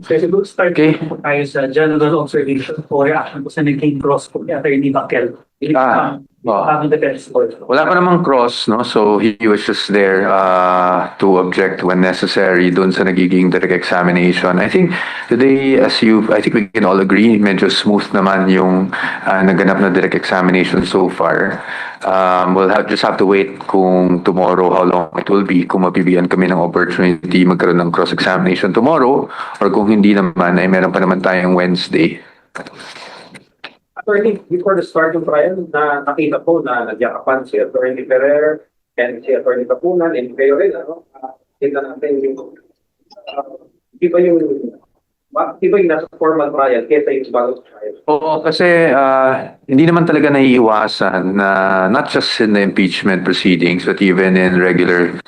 So siguro start tayo sa general observation o reaction ko sa naging cross ko ni Attorney Bakel. Having the best score. Wala pa namang cross, no? So he was just there to object when necessary dun sa nagiging direct examination. I think today, I think we can all agree, medyo smooth naman yung naganap na direct examination so far. Just have to wait kung tomorrow how long it will be, kung mabibigyan kami ng opportunity magkaroon ng cross-examination tomorrow, or kung hindi naman, ay meron pa naman tayong Wednesday. Attorney, before the start ng trial, nakita ko na nagyakapan si Attorney Ferrer and si Attorney Kapunan and kayo rin, ano? Kita natin yung, di ba yung nasa formal trial kesa yung bagong trial? Oo, kasi hindi naman talaga naiiwasan na not just in the impeachment proceedings but even in regular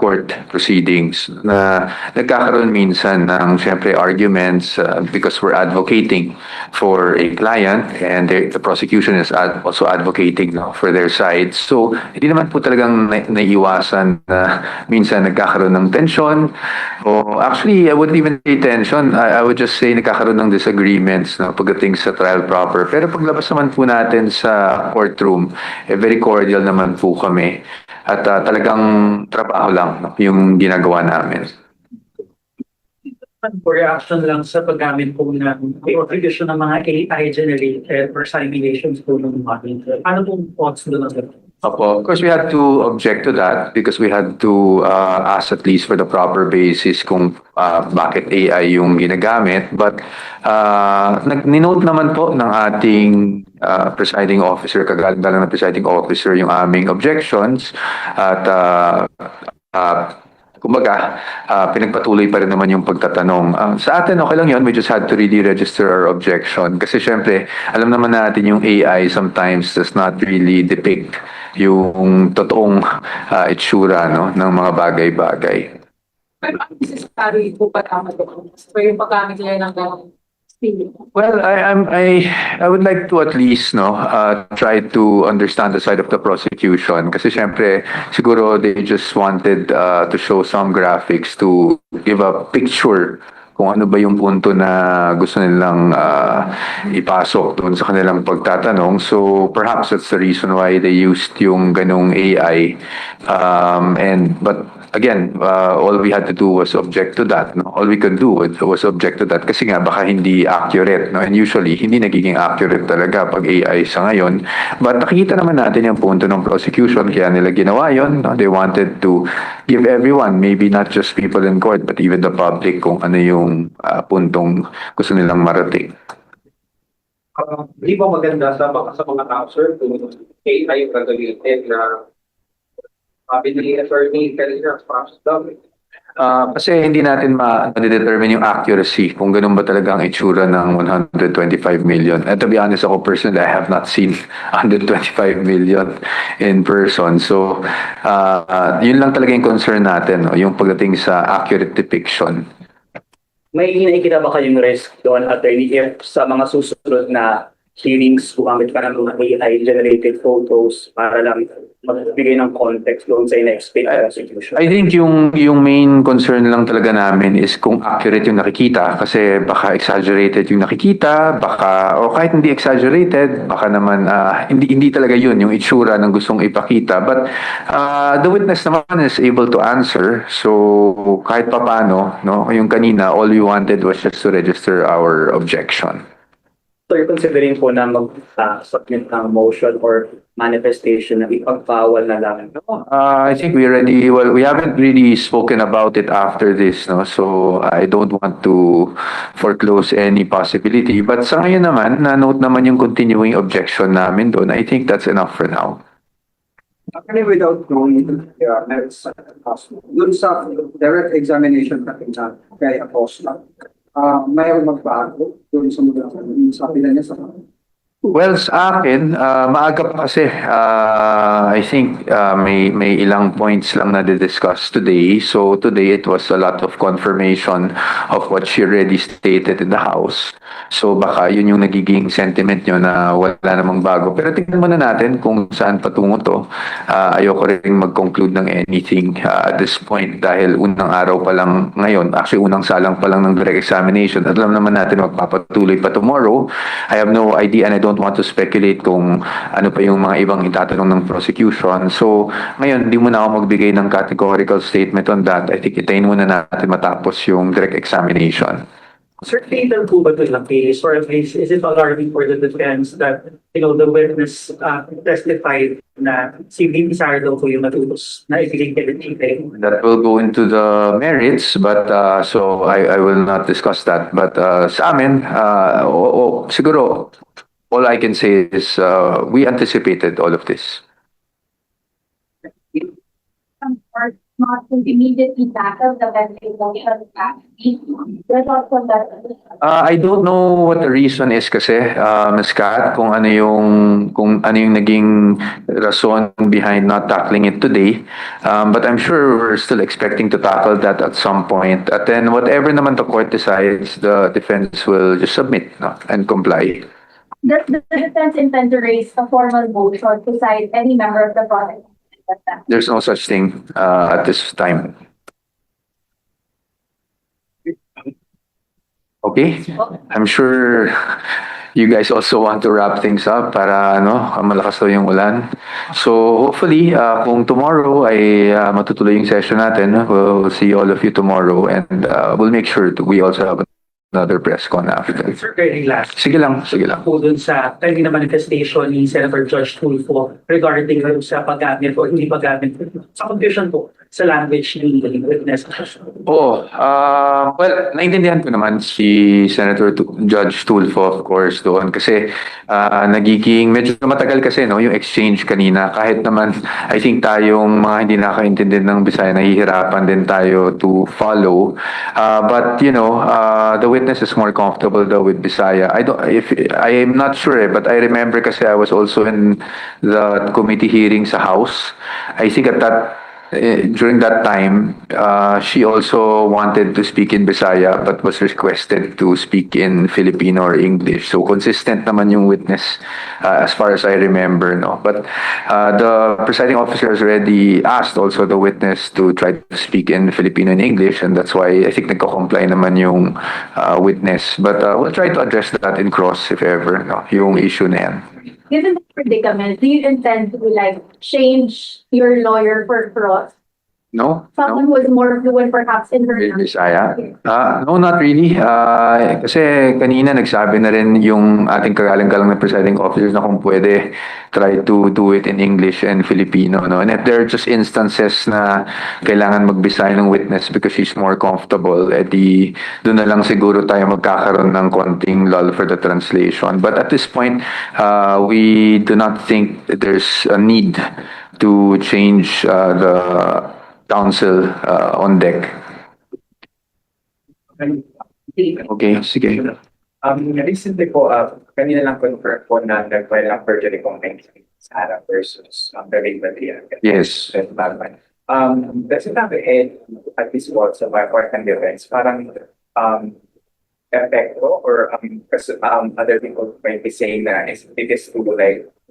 court proceedings na nagkakaroon minsan ng syempre arguments because we're advocating for a client and the prosecution is also advocating, no, for their side. So hindi naman po talagang naiiwasan na minsan nagkakaroon ng tension, o actually I wouldn't even say tension, I would just say nagkakaroon ng disagreements, no, pagdating sa trial proper. Pero paglabas naman po natin sa courtroom, very cordial naman po kami. At talagang trabaho lang, no, yung ginagawa namin. For reaction lang sa paggamit po ng contribution ng mga AI generated or simulations po ng model. Ano pong thoughts doon na? Of course, we had to object to that because we had to ask at least for the proper basis kung bakit AI yung ginagamit. But ninote naman po ng ating presiding officer, kagaling ng presiding officer, yung aming objections. At kumbaga, pinagpatuloy pa rin naman yung pagtatanong. Sa atin, okay lang yun. We just had to really register our objection. Kasi syempre, alam naman natin yung AI sometimes does not really depict yung totoong itsura, no, ng mga bagay-bagay. Pero ang necessary po pagkamit ko? So yung pagkamit nila ng Well, I would like to at least, no, try to understand the side of the prosecution kasi syempre siguro they just wanted to show some graphics to give a picture kung ano ba yung punto na gusto nilang ipasok doon sa kanilang pagtatanong. So perhaps that's the reason why they used yung ganong AI. But again, all we had to do was object to that. No? All we could do was object to that kasi nga baka hindi accurate. No? And usually, hindi nagiging accurate talaga pag AI sa ngayon. But nakikita naman natin yung punto ng prosecution kaya nila ginawa yun. No? They wanted to give everyone, maybe not just people in court, but even the public kung ano yung puntong gusto nilang marating. Di ba maganda sa mga tao, sir, kung AI yung gagamitin na binili attorney kanina process daw? Kasi hindi natin ma-determine yung accuracy kung ganun ba talaga ang itsura ng 125 million. And to be honest, ako personally, I have not seen 125 million in person. So, yun lang talaga yung concern natin, no? Yung pagdating sa accurate depiction. May nakikita ba kayong risk doon, attorney, if sa mga susunod na hearings gumamit pa ng mga AI-generated photos para lang magbigay ng context doon sa ina-expect na prosecution? I think yung main concern lang talaga namin is kung accurate yung nakikita kasi baka exaggerated yung nakikita, baka o kahit hindi exaggerated, baka naman hindi talaga yun yung itsura ng gustong ipakita. But the witness naman is able to answer. So kahit papaano, no, yung kanina all we wanted was just to register our objection. So you're considering po na mag-submit ng motion or manifestation na ipagpawal na lang? I think we haven't really spoken about it after this, no? So I don't want to foreclose any possibility. But sa ngayon naman, na-note naman yung continuing objection namin doon. I think that's enough for now. Actually, without knowing merits, dun sa direct examination natin na kay Acosta, mayroon magbago dun sa mga sabi na niya sa Well, sa akin, maaga pa kasi. I think may ilang points lang na discuss today. So today it was a lot of confirmation of what she already stated in the House. So baka yun yung nagiging sentiment nyo na wala namang bago. Pero tingnan muna natin kung saan patungo to. Ayoko rin mag-conclude ng anything at this point dahil unang araw pa lang ngayon. Actually, unang salang pa lang ng direct examination. At alam naman natin magpapatuloy pa tomorrow. I have no idea and I don't want to speculate kung ano pa yung mga ibang itatanong ng prosecution. So, ngayon, hindi muna ako magbigay ng categorical statement on that. I think itayin muna natin matapos yung direct examination. Sir, fatal po ba ito lang case? Or at least, is it alarming for the defense that, the witness testified na si VP Sara daw po yung natutos na ipiling kailangan? That will go into the merits, but so I will not discuss that. But sa amin, siguro, all I can say is we anticipated all of this. Or not to immediately tackle the ventilation capacity. There's also that. I don't know what the reason is kasi, Ms. Kat, kung ano yung naging rason behind not tackling it today. But I'm sure we're still expecting to tackle that at some point. At then whatever naman the court decides, the defense will just submit and comply. Does the defense intend to raise a formal motion to cite any member of the prosecution? There's no such thing at this time. Okay? I'm sure you guys also want to wrap things up para malakas daw yung ulan. So hopefully kung tomorrow ay matutuloy yung session natin, we'll see all of you tomorrow and we'll make sure we also have another press con after. Sir, very last. Sige lang. Po dun sa kanina manifestation ni Senator Josh Tulfo regarding sa paggamit o hindi paggamit sa confusion po sa language ni witness. Well, naintindihan ko naman si Judge Tulfo, of course, doon. Kasi nagiging, medyo matagal kasi, yung exchange kanina. Kahit naman, I think tayong mga hindi nakaintindi ng Bisaya, nahihirapan din tayo to follow. But, the witness is more comfortable though with Bisaya. I am not sure, but I remember kasi I was also in the committee hearing sa House. I think during that time, she also wanted to speak in Bisaya but was requested to speak in Filipino or English. So consistent naman yung witness as far as I remember. But the presiding officer has already asked also the witness to try to speak in Filipino and English, and that's why I think nagko-comply naman yung witness. But we'll try to address that in cross if ever, yung issue na yan. Given the predicament, do you intend to change your lawyer for cross? No? Someone who is more fluent perhaps in her Bisaya? No, not really. Kasi kanina nagsabi na rin yung ating kagalang-galang na presiding officers na kung pwede try to do it in English and Filipino. And if there are just instances na kailangan magbisaya ng witness because she's more comfortable, doon na lang siguro tayo magkakaroon ng konting lull for the translation. But at this point, we do not think there's a need to change the counsel on deck. Okay, sige. Recently po, kanina lang confirm po na nag-file ang perjury complaint sa Sarah versus Bering Madriaga. Yes. Does it have at least what sa my part and defense, parang epekto or because other people might be saying that it is to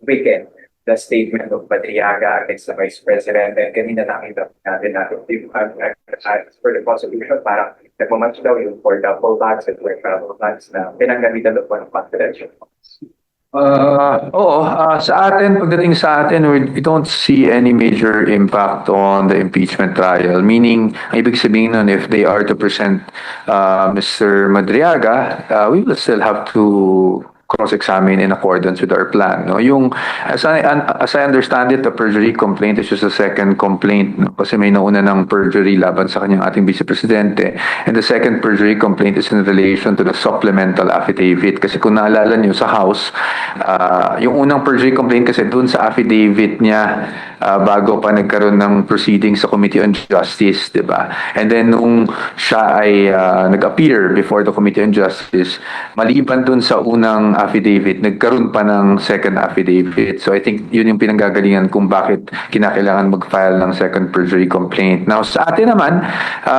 weaken the statement of Madriaga against the Vice President, and kanina nakita natin na for the prosecution, parang nagmamatch daw yung for double bags and for travel bags na pinanggamitan daw po ng confidential. Sa atin, pagdating sa atin, we don't see any major impact on the impeachment trial. Meaning, ang ibig sabihin nun, if they are to present Mr. Madriaga, we will still have to cross-examine in accordance with our plan. As I understand it, the perjury complaint is just a second complaint. Kasi may nauna ng perjury laban sa kanyang ating vice-presidente. And the second perjury complaint is in relation to the supplemental affidavit. Kasi kung naalala niyo sa House, yung unang perjury complaint kasi dun sa affidavit niya bago pa nagkaroon ng proceedings sa Committee on Justice, di ba? And then nung siya ay nag-appear before the Committee on Justice, maliban dun sa unang affidavit, nagkaroon pa ng second affidavit. So I think yun yung pinanggagalingan kung bakit kinakailangan mag-file ng second perjury complaint. Now sa atin naman,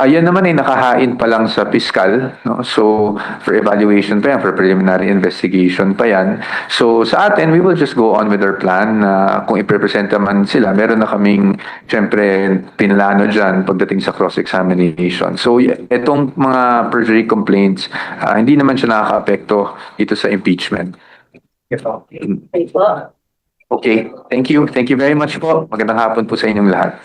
yan naman ay nakahain pa lang sa fiscal, no? So for evaluation pa yan, for preliminary investigation pa yan. So sa atin, we will just go on with our plan. Kung i-represent man sila, meron na kaming syempre pinlano dyan pagdating sa cross-examination. So itong mga perjury complaints, hindi naman siya nakaka-apekto dito sa impeachment. Okay, thank you. Thank you very much po. Magandang hapon po sa inyong lahat.